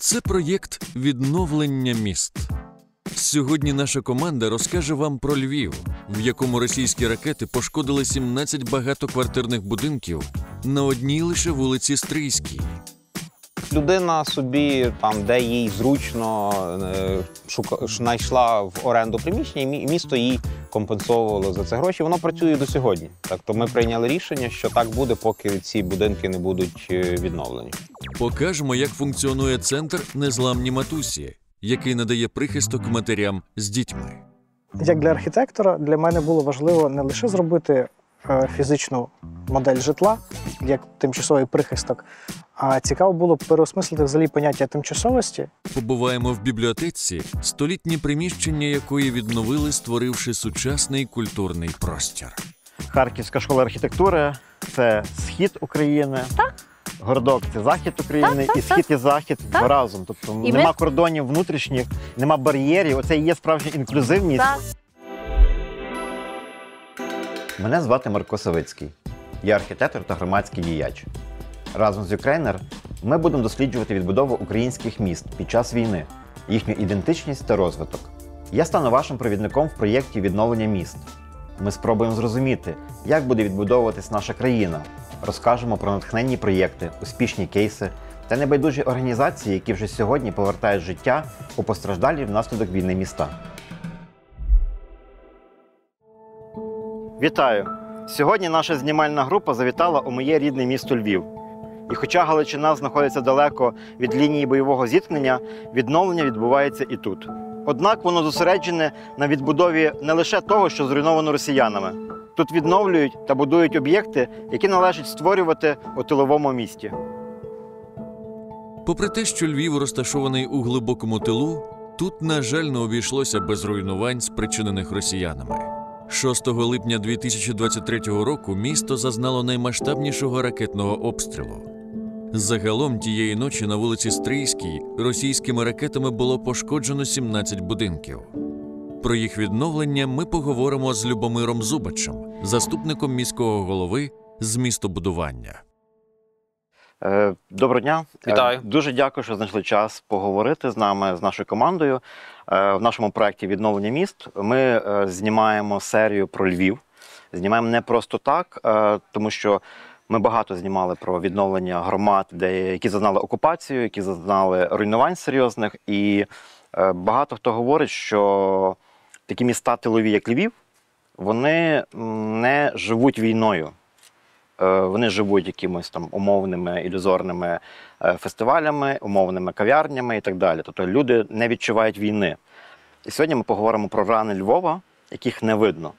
Це проєкт «Відновлення міст». Сьогодні наша команда розкаже вам про Львів, в якому російські ракети пошкодили 17 багатоквартирних будинків на одній лише вулиці Стрийській. Людина собі, там, де їй зручно, знайшла в оренду приміщення, і місто їй компенсовувало за це гроші. Воно працює до сьогодні. Тобто ми прийняли рішення, що так буде, поки ці будинки не будуть відновлені. Покажемо, як функціонує центр «Незламні матусі», який надає прихисток матерям з дітьми. Як для архітектора, для мене було важливо не лише зробити фізичну модель житла, як тимчасовий прихисток, а цікаво було переосмислити взагалі поняття тимчасовості. Побуваємо в бібліотеці, столітні приміщення якої відновили, створивши сучасний культурний простір. Харківська школа архітектури – це схід України. Так. Городок – це захід України, Так, і схід і захід разом. Тобто нема кордонів внутрішніх, нема бар'єрів. Оце і є справжня інклюзивність. Так. Мене звати Марко Савицький. Я архітектор та громадський діяч. Разом з Ukrainer ми будемо досліджувати відбудову українських міст під час війни, їхню ідентичність та розвиток. Я стану вашим провідником в проєкті «Відновлення міст». Ми спробуємо зрозуміти, як буде відбудовуватись наша країна, розкажемо про натхненні проєкти, успішні кейси та небайдужі організації, які вже сьогодні повертають життя у постраждалі внаслідок війни міста. Вітаю! Сьогодні наша знімальна група завітала у моє рідне місто Львів. І хоча Галичина знаходиться далеко від лінії бойового зіткнення, відновлення відбувається і тут. Однак воно зосереджене на відбудові не лише того, що зруйновано росіянами. Тут відновлюють та будують об'єкти, які належить створювати у тиловому місті. Попри те, що Львів розташований у глибокому тилу, тут, на жаль, не обійшлося без руйнувань, спричинених росіянами. 6 липня 2023 року місто зазнало наймасштабнішого ракетного обстрілу. Загалом тієї ночі на вулиці Стрийській російськими ракетами було пошкоджено 17 будинків. Про їх відновлення ми поговоримо з Любомиром Зубачем, заступником міського голови з містобудування. Доброго дня. Вітаю. Дуже дякую, що знайшли час поговорити з нами, з нашою командою. В нашому проєкті «Відновлення міст» ми знімаємо серію про Львів. Знімаємо не просто так, тому що ми багато знімали про відновлення громад, які зазнали окупацію, які зазнали руйнувань серйозних. І багато хто говорить, що такі міста тилові, як Львів, вони не живуть війною. Вони живуть якимось там умовними, ілюзорними фестивалями, умовними кав'ярнями і так далі. Тобто люди не відчувають війни. І сьогодні ми поговоримо про рани Львова, яких не видно.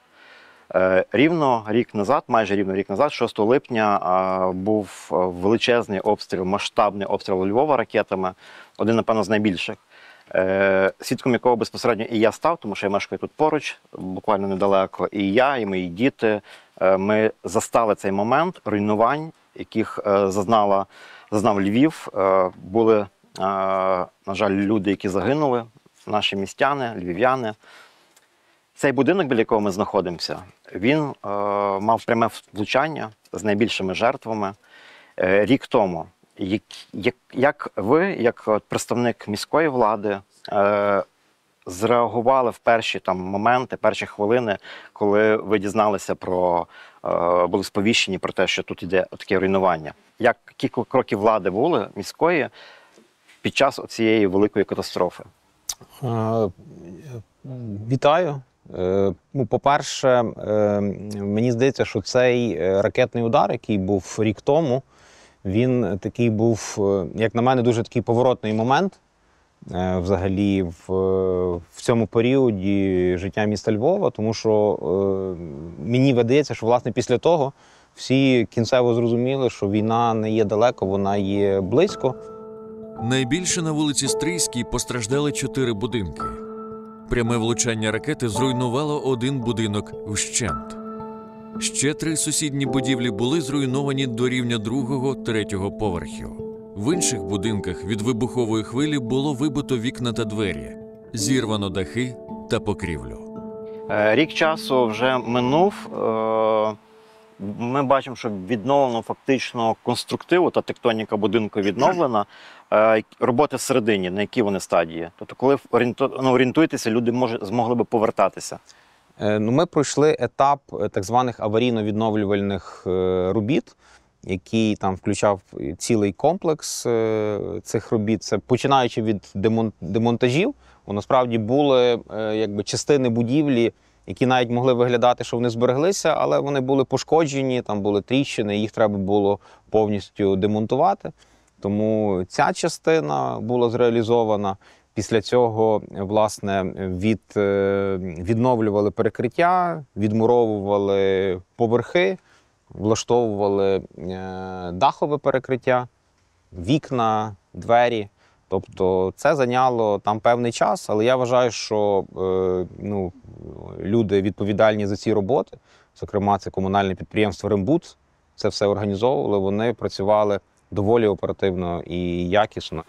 Рівно рік назад, майже рівно рік назад, 6 липня, був величезний обстріл, масштабний обстріл Львова ракетами, один, напевно, з найбільших. Свідком якого безпосередньо і я став, тому що я мешкаю тут поруч, буквально недалеко, і я, і мої діти, ми застали цей момент руйнувань, яких зазнав Львів. Були, на жаль, люди, які загинули, наші містяни, львів'яни. Цей будинок, біля якого ми знаходимося, він мав пряме влучання з найбільшими жертвами рік тому. Як ви, як представник міської влади, зреагували в перші моменти, перші хвилини, коли ви дізналися були сповіщені про те, що тут йде таке руйнування? Які кроки влади були міської під час цієї великої катастрофи? Вітаю. По-перше, мені здається, що цей ракетний удар, який був рік тому, він такий був, як на мене, дуже такий поворотний момент взагалі в цьому періоді життя міста Львова, тому що мені видається, що власне після того всі кінцево зрозуміли, що війна не є далеко, вона є близько. Найбільше на вулиці Стрийській постраждали 4 будинки. Пряме влучання ракети зруйнувало один будинок вщент. Ще 3 сусідні будівлі були зруйновані до рівня 2-3 поверхів. В інших будинках від вибухової хвилі було вибито вікна та двері, зірвано дахи та покрівлю. Рік часу вже минув. ми бачимо, що відновлено фактично конструктиву та тектоніка будинку відновлена. Роботи всередині, на які вони стадії? Тобто, коли орієнтуєтеся, люди змогли би повертатися. Ну, ми пройшли етап так званих аварійно-відновлювальних робіт, який там включав цілий комплекс цих робіт. Це починаючи від демонтажів, бо насправді були якби частини будівлі, які навіть могли виглядати, що вони збереглися, але вони були пошкоджені, там були тріщини, їх треба було повністю демонтувати. Тому ця частина була зреалізована. Після цього, власне, відновлювали перекриття, відмуровували поверхи, влаштовували дахове перекриття, вікна, двері. Тобто це зайняло там певний час, але я вважаю, що люди відповідальні за ці роботи, зокрема це комунальне підприємство «Рембуд», це все організовували, вони працювали доволі оперативно і якісно.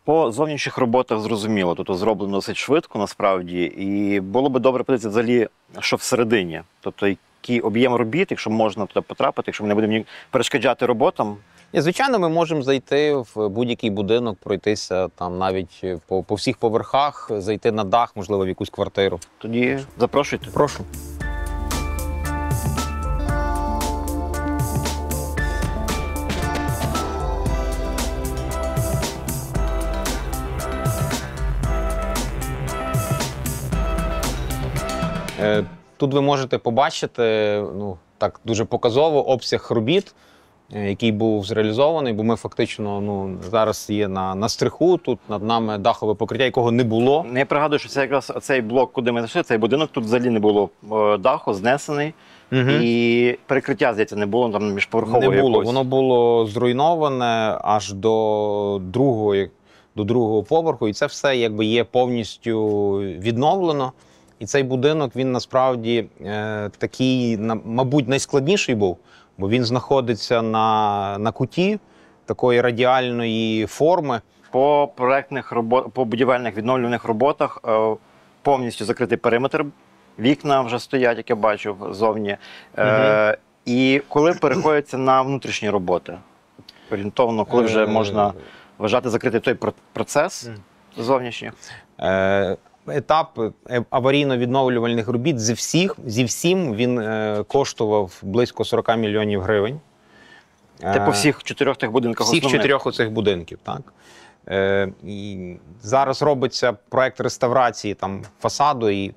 По зовнішніх роботах зрозуміло, тобто зроблено досить швидко насправді, і було би добре подивитися взагалі, що всередині, тобто який об'єм робіт, якщо можна туди потрапити, якщо ми не будемо перешкоджати роботам. І, звичайно, ми можемо зайти в будь-який будинок, пройтися там навіть по всіх поверхах, зайти на дах, можливо, в якусь квартиру. Тоді запрошуйте. Прошу. Тут ви можете побачити, так дуже показово, обсяг робіт, який був зреалізований, бо ми фактично зараз є на стриху, тут над нами дахове покриття, якого не було. Я пригадую, що це якраз цей блок, куди ми зайшли, цей будинок, тут взагалі не було даху, знесений, і перекриття, здається, не було там міжповерхового Не було, якогось. воно було зруйноване аж до другого поверху, і це все якби є повністю відновлено. І цей будинок, він насправді такий, мабуть, найскладніший був, бо він знаходиться на куті такої радіальної форми. По по будівельних відновлюваних роботах повністю закритий периметр, вікна вже стоять, як я бачив, зовні. І коли переходиться на внутрішні роботи? Орієнтовно, коли вже можна вважати закритий той процес зовнішній? Етап аварійно-відновлювальних робіт зі всім він коштував близько 40 мільйонів гривень. Це по всіх 4 тих будинках всіх основних? 4 оцих будинків, так. І зараз робиться проект реставрації там, фасаду і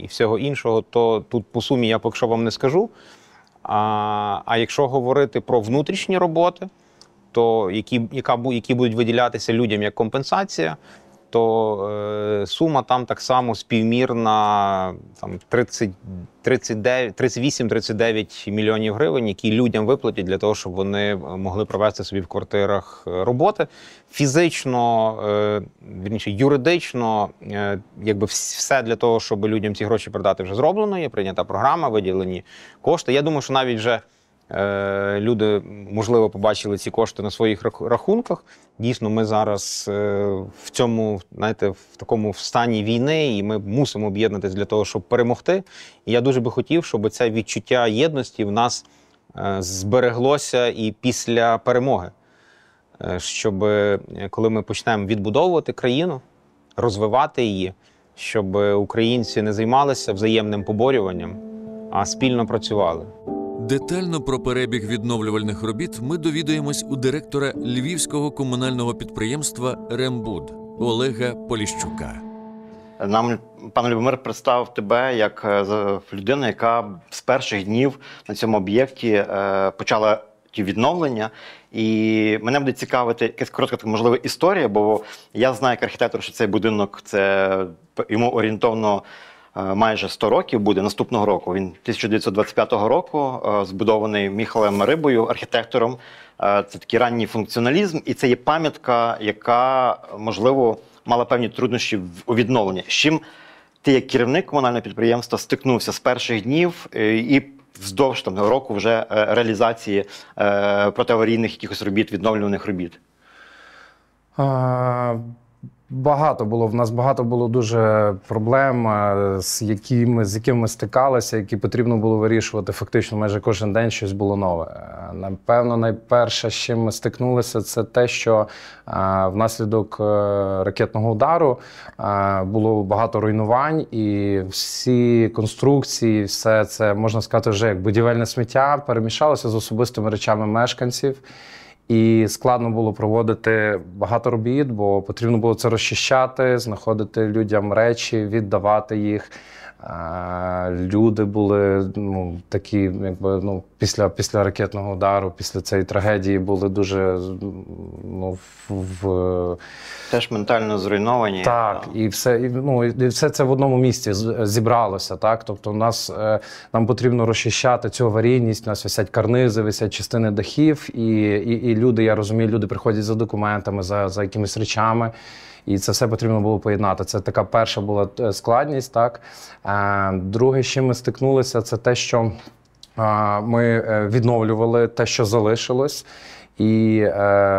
всього іншого, то тут по сумі я поки що вам не скажу. А якщо говорити про внутрішні роботи, то які будуть виділятися людям як компенсація, то сума там так само співмірна 38-39 мільйонів гривень, які людям виплатять для того, щоб вони могли провести собі в квартирах роботи. Фізично, вірніше, юридично, якби все для того, щоб людям ці гроші передати, вже зроблено, є прийнята програма, виділені кошти. Я думаю, що навіть вже люди, можливо, побачили ці кошти на своїх рахунках. Дійсно, ми зараз в цьому, знаєте, в такому стані війни, і ми мусимо об'єднатися для того, щоб перемогти. І я дуже би хотів, щоб це відчуття єдності в нас збереглося і після перемоги. Щоб, коли ми почнемо відбудовувати країну, розвивати її, щоб українці не займалися взаємним поборюванням, а спільно працювали. Детально про перебіг відновлювальних робіт ми довідаємось у директора львівського комунального підприємства «Рембуд» Олега Поліщука. Нам пан Любомир представив тебе як людину, яка з перших днів на цьому об'єкті почала ті відновлення. І мене буде цікавити якась коротка, можливо, історія, бо я знаю як архітектор, що цей будинок, це йому орієнтовно майже 100 років буде наступного року. Він 1925 року збудований Міхалем Рибою, архітектором. Це такий ранній функціоналізм, і це є пам'ятка, яка, можливо, мала певні труднощі у відновленні. З чим ти, як керівник комунального підприємства, стикнувся з перших днів і вздовж року вже реалізації протиаварійних якихось робіт, відновлюваних робіт? Багато було. В нас багато було дуже проблем, з якими ми стикалися, які потрібно було вирішувати. Фактично майже кожен день щось було нове. Напевно, найперше, з чим ми стикнулися, це те, що внаслідок ракетного удару було багато руйнувань, і всі конструкції, все це, можна сказати, вже як будівельне сміття перемішалося з особистими речами мешканців. І складно було проводити багато робіт, бо потрібно було це розчищати, знаходити людям речі, віддавати їх. Люди були такі, якби, після ракетного удару, після цієї трагедії були дуже Теж ментально зруйновані. Так, і все це в одному місці зібралося. Так? Тобто нам потрібно розчищати цю аварійність, у нас висять карнизи, висять частини дахів, і люди, я розумію, люди приходять за документами, за якимись речами. І це все потрібно було поєднати. Це така перша була складність. Так? Друге, з чим ми стикнулися, це те, що ми відновлювали те, що залишилось. І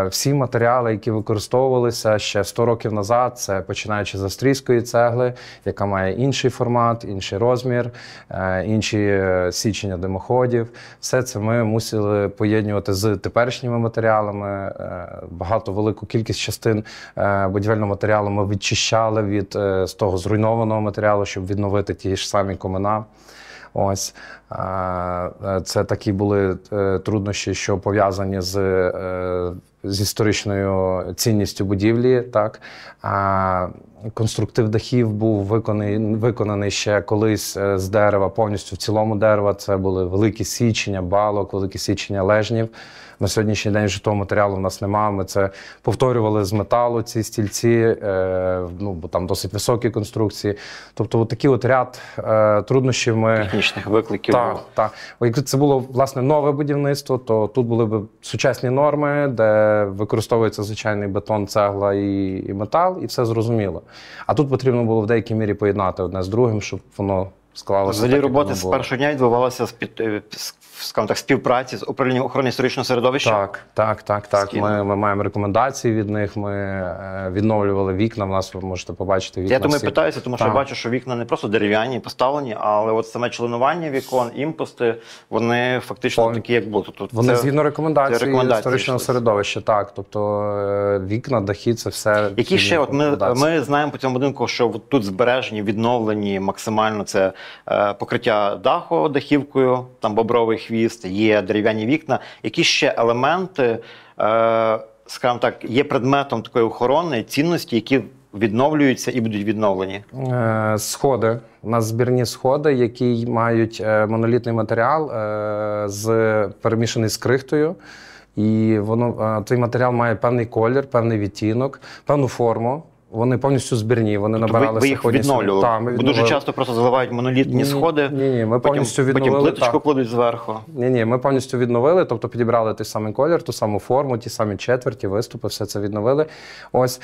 всі матеріали, які використовувалися ще 100 років назад, це починаючи з австрійської цегли, яка має інший формат, інший розмір, інші січення димоходів. Все це ми мусили поєднувати з теперішніми матеріалами. Велику кількість частин будівельного матеріалу ми відчищали з того зруйнованого матеріалу, щоб відновити ті ж самі комина. Ось. Це такі були труднощі, що пов'язані з історичною цінністю будівлі. Так? Конструктив дахів був виконаний ще колись з дерева, повністю в цілому дерева. Це були великі січення балок, великі січення лежнів. На сьогоднішній день вже того матеріалу в нас немає. Ми це повторювали з металу, ці стільці, бо там досить високі конструкції. Тобто такий ряд труднощів ми... Технічних викликів. Так. Якщо це було, власне, нове будівництво, то тут були б сучасні норми, де використовується звичайний бетон, цегла і метал, і все зрозуміло. А тут потрібно було в деякій мірі поєднати одне з другим, щоб воно склалося. Взагалі роботи з першого дня відбувалася скажімо так, співпраці з управлінням охорони історичного середовища? Так. Ми маємо рекомендації від них, ми відновлювали вікна, в нас ви можете побачити вікна. Я тому питаюся, тому що я бачу, що вікна не просто дерев'яні, поставлені, але от саме членування вікон, імпости, вони фактично такі, як були. Тобто вони згідно рекомендацій історичного середовища, так. Тобто вікна, дахи, це все... Які ще, от ми знаємо по цьому будинку, що тут збережені, відновлені максимально, це покриття даху дахівкою, там бобровий хвіст, є дерев'яні вікна. Які ще елементи, скажімо так, є предметом такої охорони, цінності, які відновлюються і будуть відновлені? Сходи. У нас збірні сходи, які мають монолітний матеріал, перемішаний з крихтою. І цей матеріал має певний колір, певний відтінок, певну форму. Вони повністю збірні, вони набиралися. Ви їх відновлювали? Бо дуже часто просто заливають монолітні сходи, ні, ми повністю відновили. Потім плиточку кладуть зверху. Ні, ми повністю відновили, тобто підібрали той самий колір, ту саму форму, ті самі четверті, виступи, все це відновили. Ось,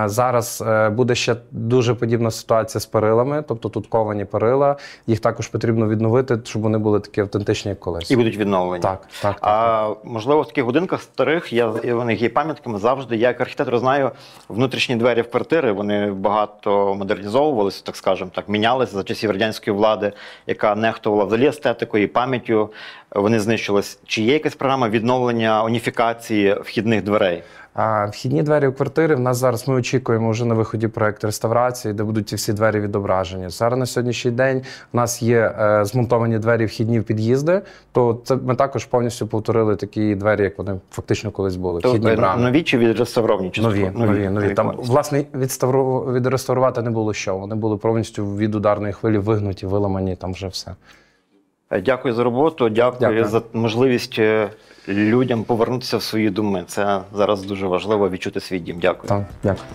зараз буде ще дуже подібна ситуація з перилами, тобто тут ковані перила, їх також потрібно відновити, щоб вони були такі автентичні, як колись. І будуть відновлені? Так. Можливо, в таких будинках старих, у них є пам'ятками завжди, я як архітектор знаю, внутрішні двері в квартири, вони багато модернізовувалися, так скажемо, так, мінялися за часів радянської влади, яка нехтувала взагалі естетикою і пам'яттю, вони знищились. Чи є якась програма відновлення, уніфікації вхідних дверей? Вхідні двері в квартири, в нас зараз ми очікуємо вже на виході проєкт реставрації, де будуть ці всі двері відображені. Зараз на сьогоднішній день в нас є змонтовані двері вхідні в під'їзди, то це ми також повністю повторили такі двері, як вони фактично колись були. Вхідні брами. Нові чи відреставровані? Нові. Там, власне, відреставрувати не було що. Вони були повністю від ударної хвилі вигнуті, виламані, там вже все. Дякую за роботу, дякую за можливість людям повернутися в свої доми. Це зараз дуже важливо відчути свій дім. Дякую. Так, дякую.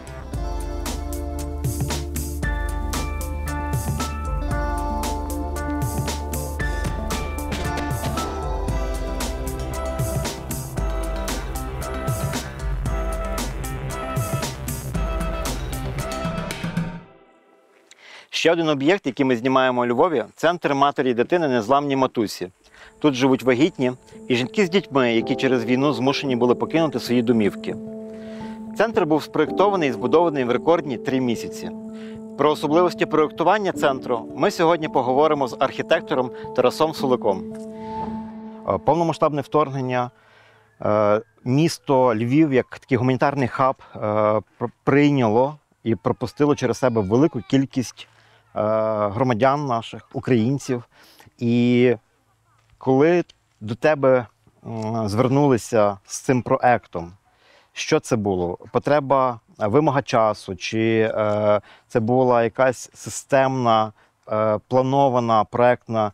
Ще один об'єкт, який ми знімаємо у Львові – центр матері і дитини «Незламні матусі». Тут живуть вагітні і жінки з дітьми, які через війну змушені були покинути свої домівки. Центр був спроєктований і збудований в рекордні 3 місяці. Про особливості проєктування центру ми сьогодні поговоримо з архітектором Тарасом Суликом. Повномасштабне вторгнення, місто Львів, як такий гуманітарний хаб, прийняло і пропустило через себе велику кількість громадян наших, українців. І коли до тебе звернулися з цим проектом, що це було? Потреба, вимога часу, чи це була якась системна, планована, проектна,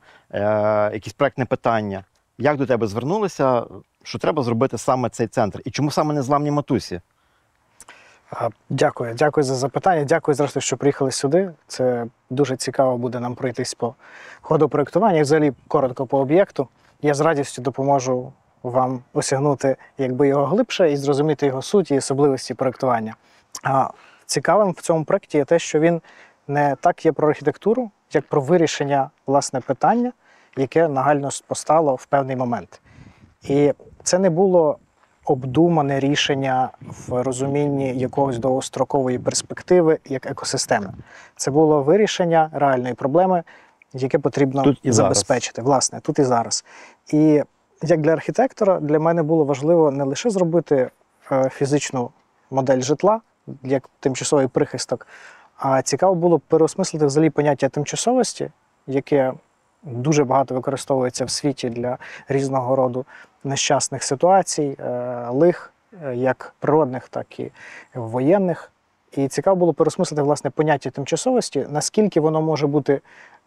якісь проектне питання? Як до тебе звернулися, що треба зробити саме цей центр? І чому саме незламні матусі? Дякую за запитання. Дякую, зрештою, що приїхали сюди. Це дуже цікаво буде нам пройтись по ходу проєктування. І взагалі, коротко по об'єкту. Я з радістю допоможу вам осягнути його глибше і зрозуміти його суть і особливості проєктування. Цікавим в цьому проєкті є те, що він не так є про архітектуру, як про вирішення власне питання, яке нагально постало в певний момент. І це не було обдумане рішення в розумінні якогось довгострокової перспективи як екосистеми. Це було вирішення реальної проблеми, яке потрібно тут і забезпечити. Власне, тут і зараз. І як для архітектора, для мене було важливо не лише зробити фізичну модель житла, як тимчасовий прихисток, а цікаво було переосмислити взагалі поняття тимчасовості, яке дуже багато використовується в світі для різного роду нещасних ситуацій, лих, як природних, так і воєнних. І цікаво було переосмислити власне поняття тимчасовості, наскільки воно може бути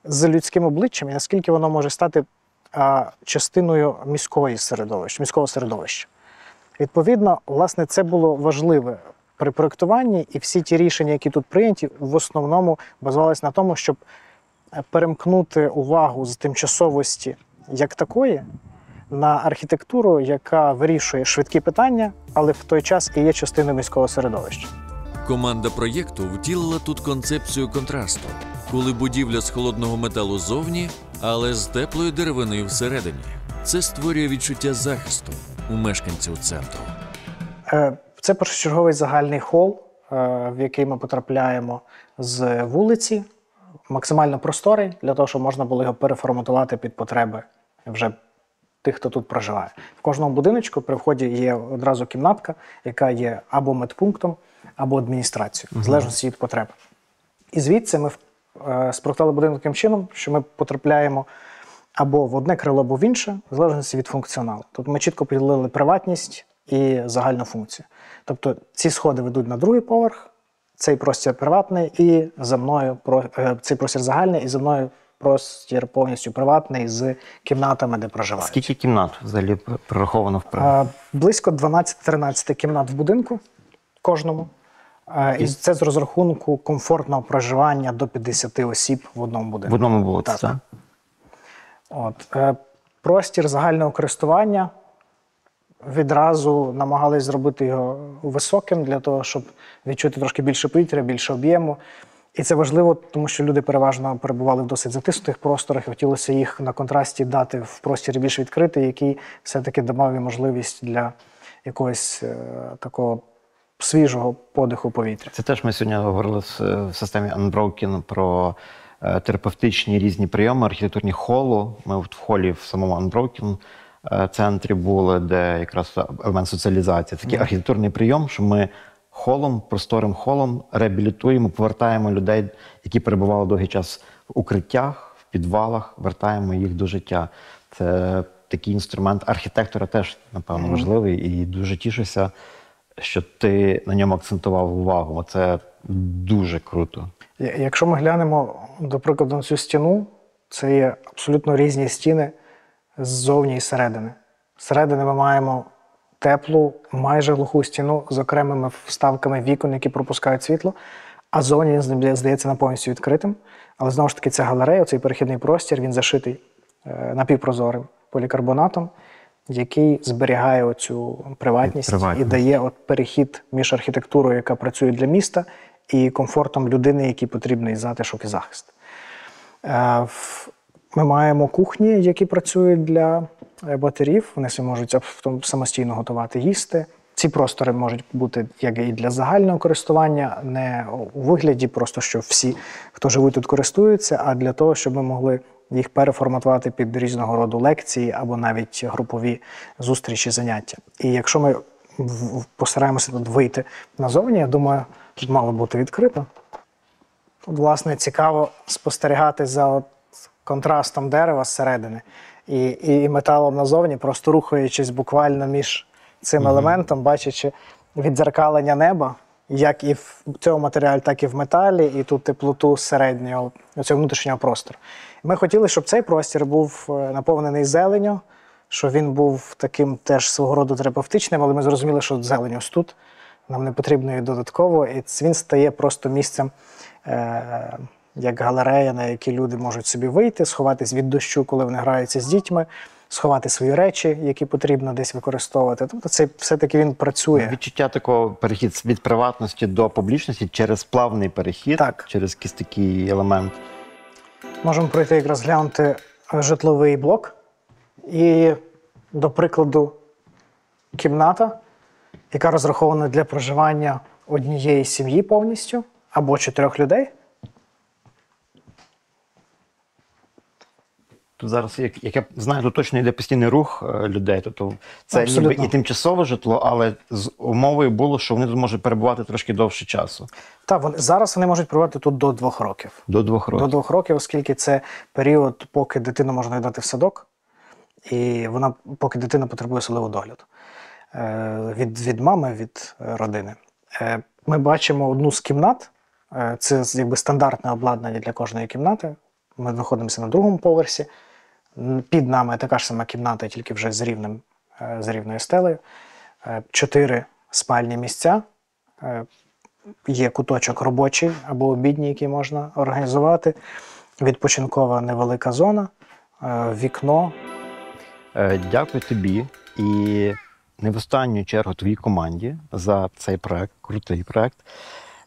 з людським обличчям і наскільки воно може стати частиною міського середовища. Відповідно, власне, це було важливе при проєктуванні, і всі ті рішення, які тут прийняті, в основному базувалися на тому, щоб перемкнути увагу з тимчасовості як такої на архітектуру, яка вирішує швидкі питання, але в той час і є частиною міського середовища. Команда проєкту втілила тут концепцію контрасту, коли будівля з холодного металу зовні, але з теплою деревиною всередині. Це створює відчуття захисту у мешканців центру. Це першочерговий загальний хол, в який ми потрапляємо з вулиці, максимально просторий, для того, щоб можна було його переформатувати під потреби вже тих, хто тут проживає. В кожному будиночку при вході є одразу кімнатка, яка є або медпунктом, або адміністрацією, в залежності від потреб. І звідси ми спроектували будинок таким чином, що ми потрапляємо або в одне крило, або в інше, в залежності від функціоналу. Тобто ми чітко поділили приватність і загальну функцію. Тобто ці сходи ведуть на другий поверх, цей простір приватний, і за мною цей простір загальний, і за мною простір повністю приватний з кімнатами, де проживають. Скільки кімнат взагалі прораховано в проєкті? Близько 12-13 кімнат в будинку кожному. І це з розрахунку комфортного проживання до 50 осіб в одному будинку. В одному вулиці, так? Простір загального користування. Відразу намагалися зробити його високим, для того, щоб відчути трошки більше повітря, більше об'єму. І це важливо, тому що люди переважно перебували в досить затиснутих просторах, і хотілося їх на контрасті дати в простірі більш відкритий, який все-таки давав можливість для якогось такого свіжого подиху повітря. Це теж ми сьогодні говорили в системі Unbroken про терапевтичні різні прийоми, архітектурні холу. Ми в холі в самому Unbroken центрі були, де якраз елемент соціалізації. Такий архітектурний прийом, що ми холом, просторим холом реабілітуємо, повертаємо людей, які перебували довгий час в укриттях, в підвалах, вертаємо їх до життя. Це такий інструмент архітектора теж, напевно, важливий, і дуже тішуся, що ти на ньому акцентував увагу. Це дуже круто. Якщо ми глянемо, до прикладу, на цю стіну, це є абсолютно різні стіни ззовні і зсередини. Зсередини ми маємо теплу, майже глуху стіну з окремими вставками вікон, які пропускають світло, а ззовні він здається нам повністю відкритим. Але знову ж таки ця галерея, цей перехідний простір, він зашитий напівпрозорим полікарбонатом, який зберігає оцю приватність і дає перехід між архітектурою, яка працює для міста, і комфортом людини, який потрібний затишок і захист. Ми маємо кухні, які працюють для матерів, вони можуть самостійно готувати їсти, Ці простори можуть бути як і для загального користування, не у вигляді просто, що всі, хто живуть тут, користуються, а для того, щоб ми могли їх переформатувати під різного роду лекції або навіть групові зустрічі, заняття. І якщо ми постараємося тут вийти назовні, я думаю, тут мало бути відкрито. Тут, власне, цікаво спостерігати за от контрастом дерева зсередини і металом назовні, просто рухаючись буквально між цим елементом, бачачи віддзеркалення неба, як і в цьому матеріалі, так і в металі, і ту теплоту середнього, цього внутрішнього простору. Ми хотіли, щоб цей простір був наповнений зеленню, щоб він був таким теж свого роду терапевтичним, але ми зрозуміли, що зелень ось тут, нам не потрібно її додатково, і він стає просто місцем, як галерея, на якій люди можуть собі вийти, сховатись від дощу, коли вони граються з дітьми, сховати свої речі, які потрібно десь використовувати. Тобто це все-таки він працює. Відчуття такого перехід від приватності до публічності через плавний перехід, Так. через якийсь такий елемент. Можемо пройти якраз глянути житловий блок. І, до прикладу, кімната, яка розрахована для проживання однієї сім'ї повністю, або 4 людей. Тут зараз, як я знаю, тут точно йде постійний рух людей. Тобто це Абсолютно. ніби і тимчасове житло, але з умовою було, що вони тут можуть перебувати трошки довше часу. Так, зараз вони можуть перебувати тут до 2 років. До 2 років. До 2 років, оскільки це період, поки дитину можна віддати в садок, і поки дитина потребує особливого догляду від мами, від родини. Ми бачимо одну з кімнат, це якби стандартне обладнання для кожної кімнати. Ми знаходимося на 2-му поверсі. Під нами така ж сама кімната, тільки вже з рівною стелею. 4 спальні місця. Є куточок робочий або обідній, який можна організувати. Відпочинкова невелика зона, вікно. Дякую тобі і не в останню чергу твоїй команді за цей проект, крутий проект.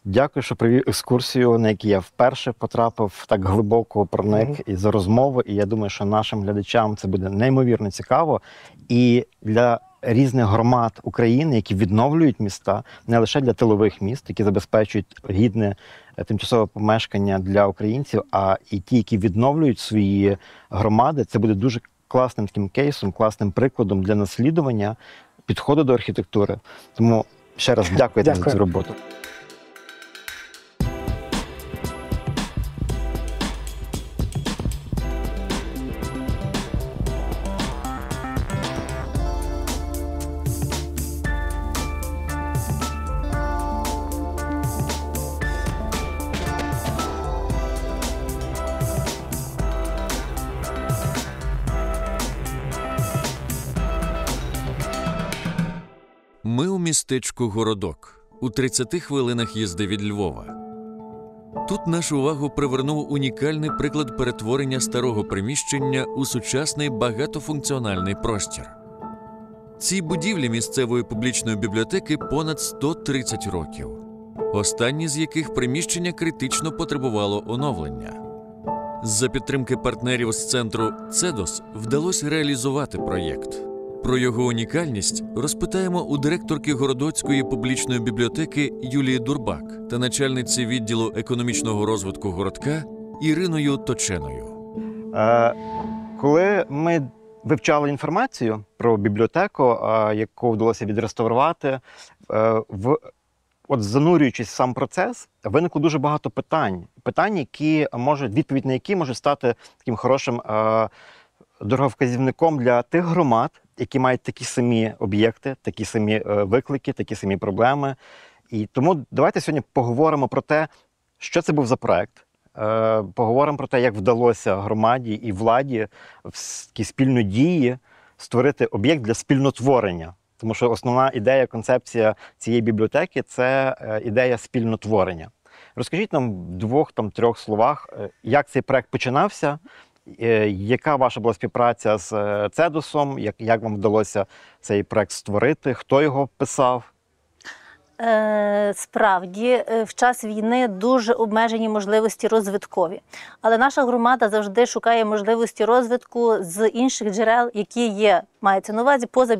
Дякую, що провів екскурсію, на якій я вперше потрапив, так глибоко проник і за розмову. І я думаю, що нашим глядачам це буде неймовірно цікаво. І для різних громад України, які відновлюють міста, не лише для тилових міст, які забезпечують гідне тимчасове помешкання для українців, а і ті, які відновлюють свої громади, це буде дуже класним таким кейсом, класним прикладом для наслідування підходу до архітектури. Тому ще раз дякую тобі за цю роботу. Ми у містечку Городок, у 30 хвилинах їзди від Львова. Тут нашу увагу привернув унікальний приклад перетворення старого приміщення у сучасний багатофункціональний простір. Цій будівлі місцевої публічної бібліотеки понад 130 років, останні з яких приміщення критично потребувало оновлення. За підтримки партнерів з центру «Цедос» вдалося реалізувати проєкт. Про його унікальність розпитаємо у директорки Городоцької публічної бібліотеки Юлії Дурбак та начальниці відділу економічного розвитку городка Іриною Точеною. Коли ми вивчали інформацію про бібліотеку, яку вдалося відреставрувати, от занурюючись в сам процес, виникло дуже багато питань, відповідь на які може стати таким хорошим дороговказівником для тих громад, які мають такі самі об'єкти, такі самі виклики, такі самі проблеми. І тому давайте сьогодні поговоримо про те, що це був за проект, поговоримо про те, як вдалося громаді і владі в такій спільній дії створити об'єкт для спільнотворення. Тому що основна ідея, концепція цієї бібліотеки – це ідея спільнотворення. Розкажіть нам в 2-3 словах, як цей проект починався, яка ваша була співпраця з Цедосом, як вам вдалося цей проект створити, хто його писав? Справді, в час війни дуже обмежені можливості розвиткові. Але наша громада завжди шукає можливості розвитку з інших джерел, які є, мається на увазі, поза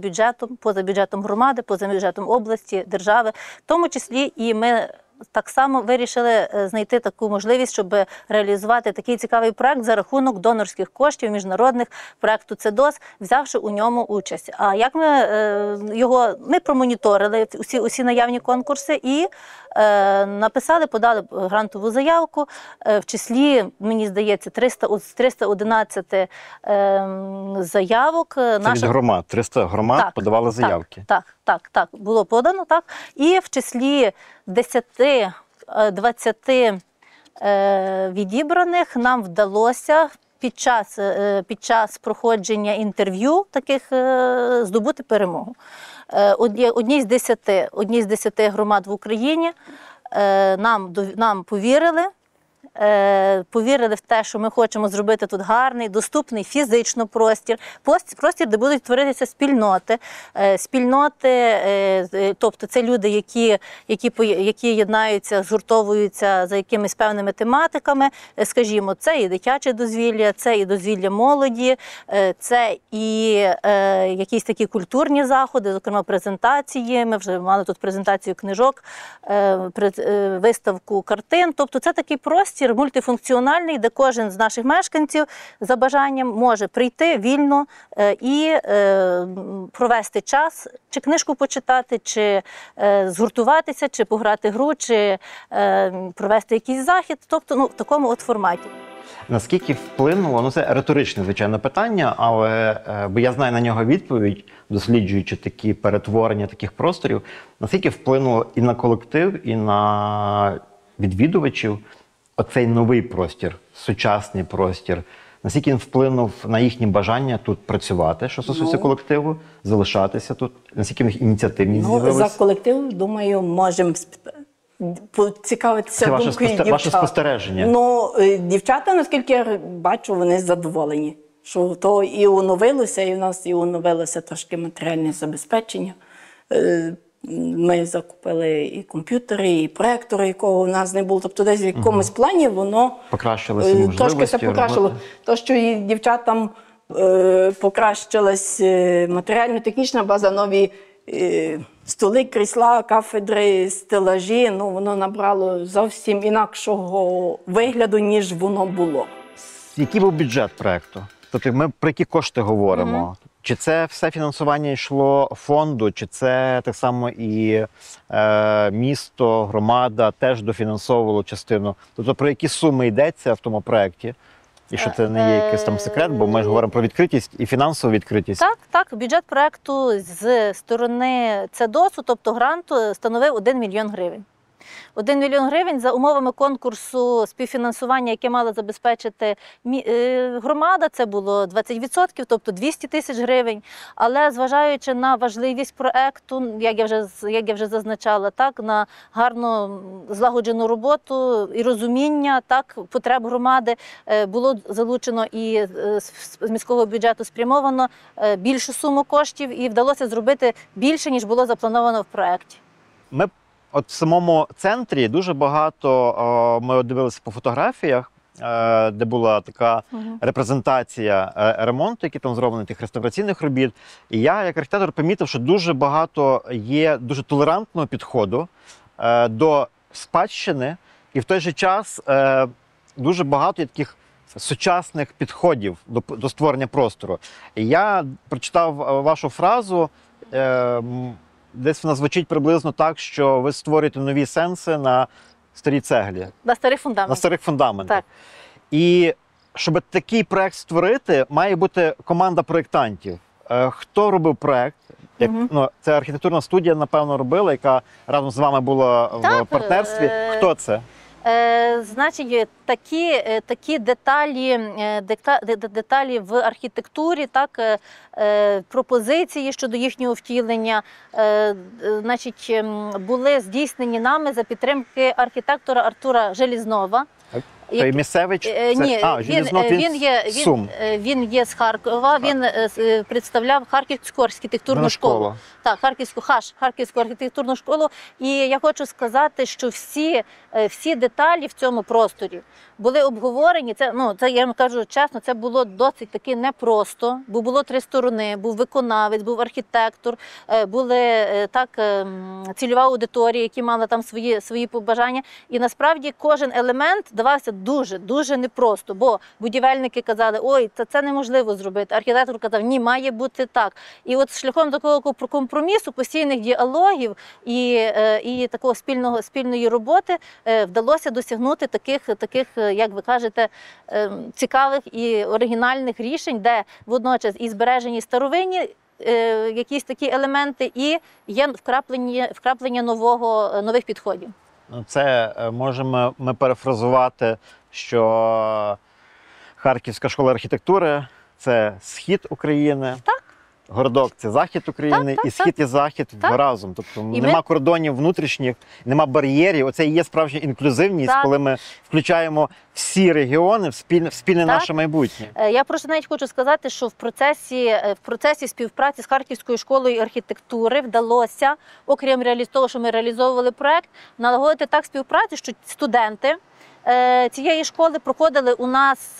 бюджетом громади, поза бюджетом області, держави. В тому числі і ми так само вирішили знайти таку можливість, щоб реалізувати такий цікавий проект за рахунок донорських коштів міжнародних проекту «ЦЕДОС», взявши у ньому участь. А як ми промоніторили усі наявні конкурси і подали грантову заявку. В числі, мені здається, 311 заявок. Це від громад. 300 громад подавали заявки. Так, було подано, так. І в числі 10-20 відібраних нам вдалося під час проходження інтерв'ю таких здобути перемогу. Одній з 10 громад в Україні нам повірили в те, що ми хочемо зробити тут гарний, доступний фізично простір, де будуть творитися спільноти, тобто це люди, які єднаються, згуртовуються за якимись певними тематиками, скажімо, це і дитяче дозвілля, це і дозвілля молоді, це і якісь такі культурні заходи, зокрема презентації, ми вже мали тут презентацію книжок, виставку картин, тобто це такий простір мультифункціональний, де кожен з наших мешканців за бажанням може прийти вільно і провести час, чи книжку почитати, чи згуртуватися, чи пограти гру, чи провести якийсь захід, тобто в такому от форматі. Наскільки вплинуло, це риторичне, звичайно, питання, але бо я знаю на нього відповідь, досліджуючи такі перетворення таких просторів, наскільки вплинуло і на колектив, і на відвідувачів оцей новий простір, сучасний простір, наскільки він вплинув на їхнє бажання тут працювати, що стосується колективу, залишатися тут, наскільки в них ініціативність з'явилася? За колектив, думаю, можемо поцікавитися думкою дівчат. Ваше спостереження? Дівчата, наскільки я бачу, вони задоволені, що то і оновилося, і в нас і оновилося трошки матеріальне забезпечення. Ми закупили і комп'ютери, і проектори, якого в нас не було. Тобто десь в якомусь плані воно трошки це покращило. То, що і дівчатам покращилась матеріально-технічна база, нові столи, крісла, кафедри, стелажі, воно набрало зовсім інакшого вигляду, ніж воно було. Який був бюджет проєкту? Тобто ми про які кошти говоримо? Чи це все фінансування йшло фонду, чи це так само і місто, громада теж дофінансовувало частину? Тобто про які суми йдеться в тому проєкті? І що це не є якийсь там секрет, бо ми ж говоримо про відкритість і фінансову відкритість. Так. Бюджет проєкту з сторони ЦЕДОСу, тобто гранту, становив 1 мільйон гривень. 1 мільйон гривень за умовами конкурсу співфінансування, яке мала забезпечити громада, це було 20%, тобто 200 тисяч гривень. Але зважаючи на важливість проєкту, як я вже зазначала, на гарно злагоджену роботу і розуміння потреб громади, було залучено і з міського бюджету спрямовано більшу суму коштів і вдалося зробити більше, ніж було заплановано в проєкті. От в самому центрі дуже багато, ми дивилися по фотографіях, де була така репрезентація ремонту, який там зроблений, тих реставраційних робіт. І я, як архітектор, помітив, що дуже багато є дуже толерантного підходу до спадщини, і в той же час дуже багато є таких сучасних підходів до створення простору. І я прочитав вашу фразу, десь вона звучить приблизно так, що ви створюєте нові сенси на старій цеглі. На старих фундаментах. На старих фундаментах. Так. І щоб такий проєкт створити, має бути команда проєктантів. Хто робив проєкт? Це архітектурна студія, напевно, робила, яка разом з вами була в партнерстві. Хто це? Значить, такі деталі в архітектурі, пропозиції щодо їхнього втілення, були здійснені нами за підтримки архітектора Артура Желізнова. Той місцевий? Ні, він є з Харкова, він представляв Харківську архітектурну школу. Так, Харківську архітектурну школу. І я хочу сказати, що всі деталі в цьому просторі були обговорені. Це я вам кажу чесно, це було досить таки непросто, бо було 3 сторони, був виконавець, був архітектор, були цільова аудиторія, які мала там свої побажання. І насправді кожен елемент давався дуже непросто, бо будівельники казали, ой, це неможливо зробити. Архітектор казав, ні, має бути так. І от шляхом такого компромісу, постійних діалогів і такого спільної роботи вдалося досягнути таких, як ви кажете, цікавих і оригінальних рішень, де водночас і збережені старовинні якісь такі елементи, і є вкраплення нових підходів. Це можемо ми перефразувати, що Харківська школа архітектури – це схід України. Так. Городок – це захід України, і схід і захід разом. Тобто нема кордонів внутрішніх, нема бар'єрів. Оце і є справжня інклюзивність, коли ми включаємо всі регіони в спільне наше майбутнє. Я просто навіть хочу сказати, що в процесі співпраці з Харківською школою архітектури вдалося, окрім того, що ми реалізовували проект, налагодити так співпрацю, що студенти цієї школи проходили у нас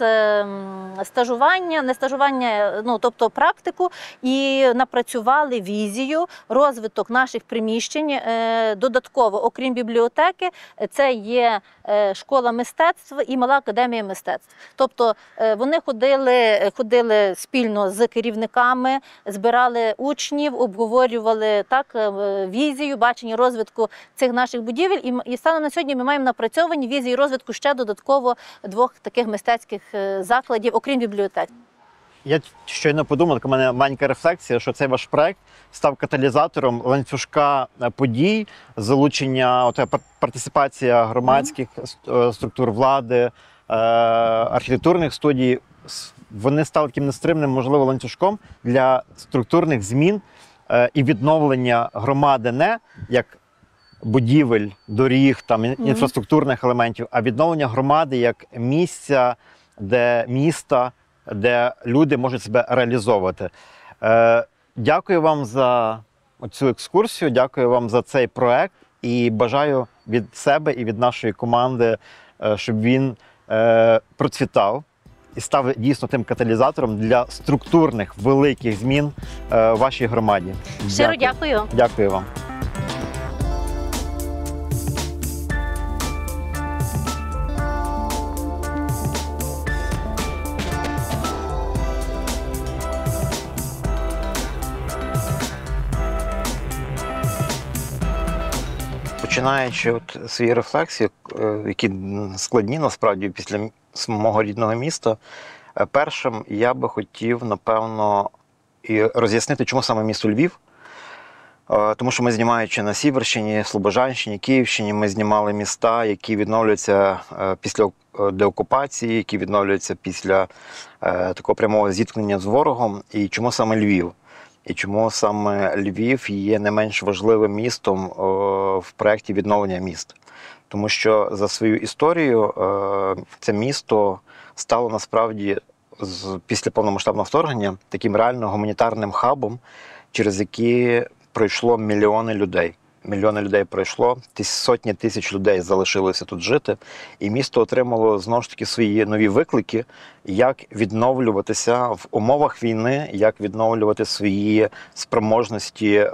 тобто практику, і напрацювали візію, розвиток наших приміщень. Додатково, окрім бібліотеки, це є школа мистецтв і мала академія мистецтв. Тобто вони ходили спільно з керівниками, збирали учнів, обговорювали візію, бачення розвитку цих наших будівель. І станом на сьогодні ми маємо напрацьовані візії розвитку ще додатково 2 таких мистецьких закладів, окрім бібліотек. Я щойно подумав, така в мене маленька рефлексія, що цей ваш проект став каталізатором ланцюжка подій, залучення, партисипація громадських структур влади, архітектурних студій. Вони стали таким нестримним, можливо, ланцюжком для структурних змін і відновлення громади не як будівель, доріг, інфраструктурних елементів, а відновлення громади як місця, міста, де люди можуть себе реалізовувати. Дякую вам за цю екскурсію, дякую вам за цей проект і бажаю від себе і від нашої команди, щоб він процвітав і став дійсно тим каталізатором для структурних великих змін в вашій громаді. Щиро дякую. Дякую вам. Починаючи свої рефлексії, які складні насправді після мого рідного міста, першим я би хотів, напевно, і роз'яснити, чому саме місто Львів. Тому що ми, знімаючи на Сіверщині, Слобожанщині, Київщині, ми знімали міста, які відновлюються після деокупації, які відновлюються після такого прямого зіткнення з ворогом. І чому саме Львів? І чому саме Львів є не менш важливим містом в проєкті відновлення міст? Тому що за свою історію це місто стало насправді після повномасштабного вторгнення таким реально гуманітарним хабом, через який пройшло мільйони людей. Мільйони людей пройшло, сотні тисяч людей залишилося тут жити, і місто отримало, знову ж таки, свої нові виклики, як відновлюватися в умовах війни, як відновлювати свої спроможності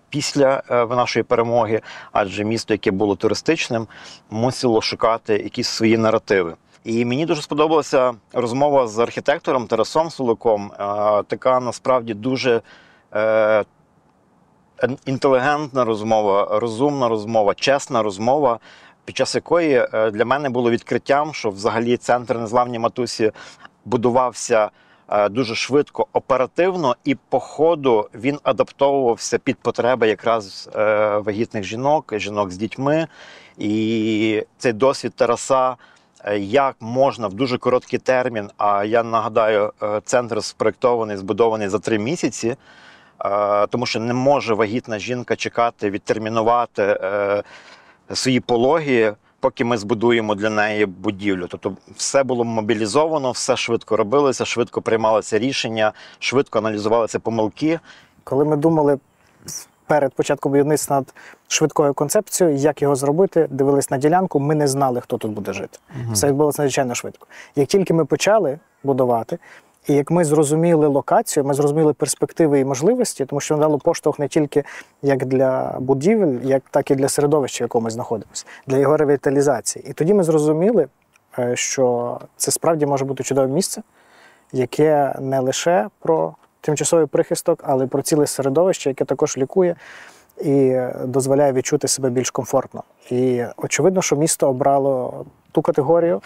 після нашої перемоги, адже місто, яке було туристичним, мусило шукати якісь свої наративи. І мені дуже сподобалася розмова з архітектором Тарасом Суликом, така насправді дуже інтелігентна розмова, розумна розмова, чесна розмова, під час якої для мене було відкриттям, що взагалі центр незламні матусі будувався дуже швидко, оперативно, і по ходу він адаптовувався під потреби якраз вагітних жінок, жінок з дітьми. І цей досвід Тараса, як можна в дуже короткий термін, а я нагадаю, центр спроєктований, збудований за 3 місяці, тому що не може вагітна жінка чекати, відтермінувати свої пологи поки ми збудуємо для неї будівлю. Тобто все було мобілізовано, все швидко робилося, швидко приймалося рішення, швидко аналізувалися помилки. Коли ми думали перед початком будівництва над швидкою концепцією, як його зробити, дивились на ділянку, ми не знали, хто тут буде жити. Все відбулося надзвичайно швидко. Як тільки ми почали будувати, і як ми зрозуміли локацію, ми зрозуміли перспективи і можливості, тому що надало поштовх не тільки як для будівель, так і для середовища, в якому ми знаходимося, для його ревіталізації. І тоді ми зрозуміли, що це справді може бути чудове місце, яке не лише про тимчасовий прихисток, але й про ціле середовище, яке також лікує і дозволяє відчути себе більш комфортно. І очевидно, що місто обрало ту категорію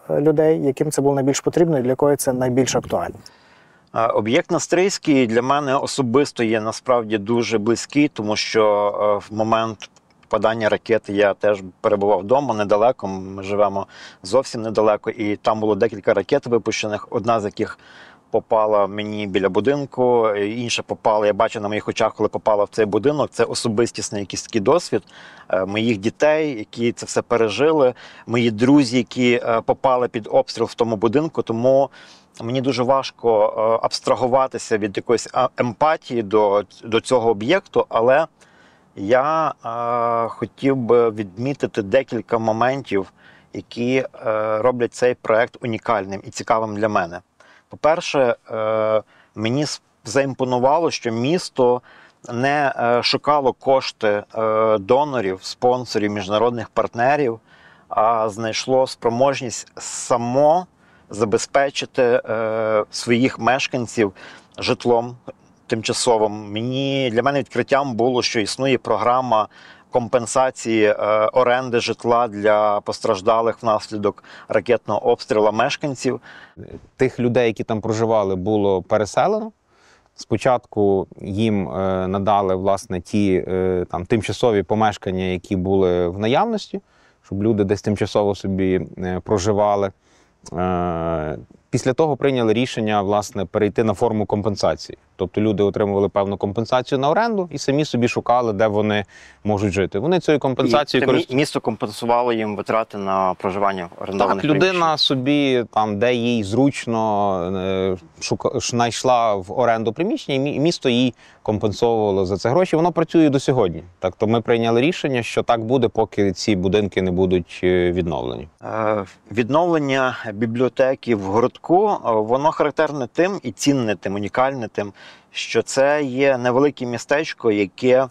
людей, яким це було найбільш потрібно і для якої це найбільш актуально. Об'єкт на Стрийській для мене особисто є насправді дуже близький, тому що в момент падання ракети я теж перебував вдома недалеко, ми живемо зовсім недалеко, і там було декілька ракет випущених, одна з яких попала мені біля будинку, інша попала, я бачив на моїх очах, коли попала в цей будинок. Це особистісний якийсь такий досвід моїх дітей, які це все пережили, мої друзі, які попали під обстріл в тому будинку, тому мені дуже важко абстрагуватися від якоїсь емпатії до цього об'єкту, але я хотів би відмітити декілька моментів, які роблять цей проект унікальним і цікавим для мене. По-перше, мені заімпонувало, що місто не шукало кошти донорів, спонсорів, міжнародних партнерів, а знайшло спроможність само забезпечити своїх мешканців житлом тимчасовим. Для мене відкриттям було, що існує програма компенсації оренди житла для постраждалих внаслідок ракетного обстрілу мешканців. Тих людей, які там проживали, було переселено. Спочатку їм надали, власне, ті тимчасові помешкання, які були в наявності, щоб люди десь тимчасово собі проживали. Після того прийняли рішення, власне, перейти на форму компенсації. Тобто люди отримували певну компенсацію на оренду і самі собі шукали, де вони можуть жити. Вони цією компенсацією місто компенсувало їм витрати на проживання в орендованих приміщеннях? Людина собі, де їй зручно, знайшла в оренду приміщення, і місто їй компенсовувало за це гроші. Воно працює до сьогодні. Тобто ми прийняли рішення, що так буде, поки ці будинки не будуть відновлені. Відновлення бібліотеки в городку, воно характерне тим і цінне тим, унікальне тим, що це є невелике містечко, яке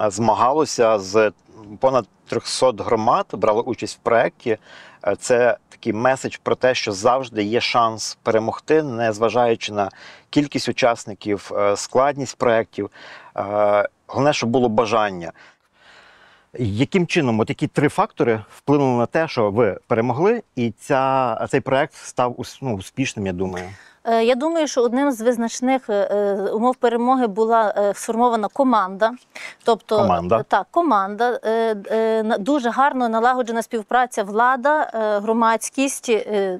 змагалося з понад 300 громад, брало участь в проєкті. Це такий меседж про те, що завжди є шанс перемогти, незважаючи на кількість учасників, складність проєктів. Головне, щоб було бажання. Яким чином які 3 фактори вплинули на те, що ви перемогли, і цей проєкт став успішним, я думаю? Я думаю, що одним з визначних умов перемоги була сформована команда. Тобто, команда, дуже гарно налагоджена співпраця влада, громадськість,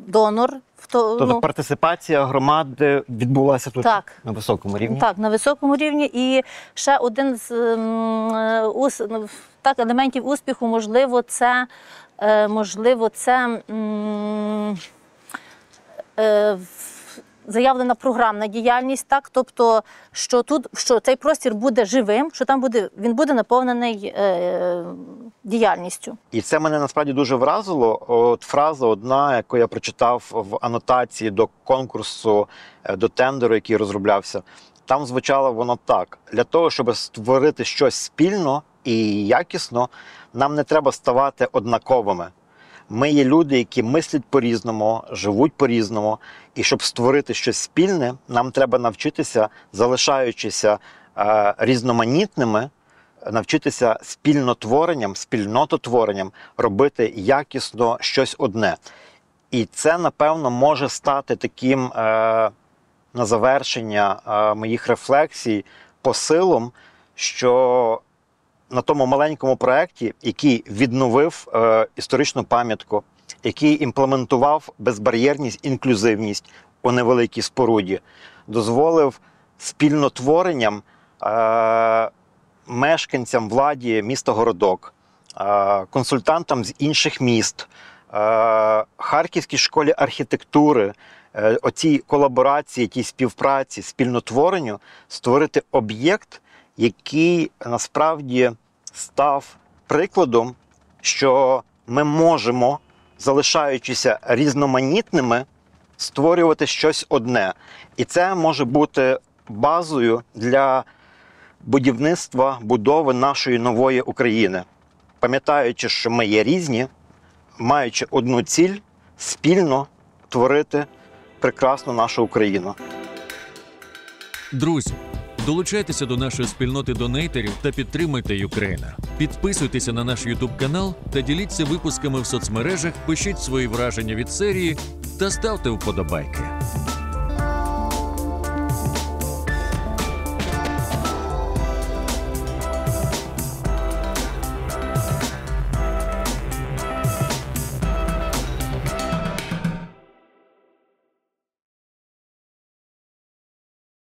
донор. Тобто партисипація громади відбулася тут на високому рівні? Так, на високому рівні. І ще один з елементів успіху, можливо, це заявлена програмна діяльність, тобто, що цей простір буде живим, що він буде наповнений діяльністю. І це мене насправді дуже вразило. Фраза одна, яку я прочитав в анотації до конкурсу, до тендеру, який розроблявся, там звучало воно так: для того, щоб створити щось спільно і якісно, нам не треба ставати однаковими. Ми є люди, які мислять по-різному, живуть по-різному, і щоб створити щось спільне, нам треба навчитися, залишаючися різноманітними, навчитися спільнототворенням робити якісно щось одне. І це, напевно, може стати таким, на завершення моїх рефлексій, посилом, що на тому маленькому проєкті, який відновив історичну пам'ятку, який імплементував безбар'єрність, інклюзивність у невеликій споруді, дозволив спільнотворенням мешканцям, владі міста Городок, консультантам з інших міст, Харківській школі архітектури, оцій колаборації, тій співпраці, спільнотворенню створити об'єкт, який насправді став прикладом, що ми можемо, залишаючися різноманітними, створювати щось одне. І це може бути базою для будівництва, будови нашої нової України. Пам'ятаючи, що ми є різні, маючи одну ціль, спільно творити прекрасну нашу Україну. Друзі, долучайтеся до нашої спільноти донейтерів та підтримуйте Юкрейна. Підписуйтеся на наш YouTube канал та діліться випусками в соцмережах, пишіть свої враження від серії та ставте вподобайки.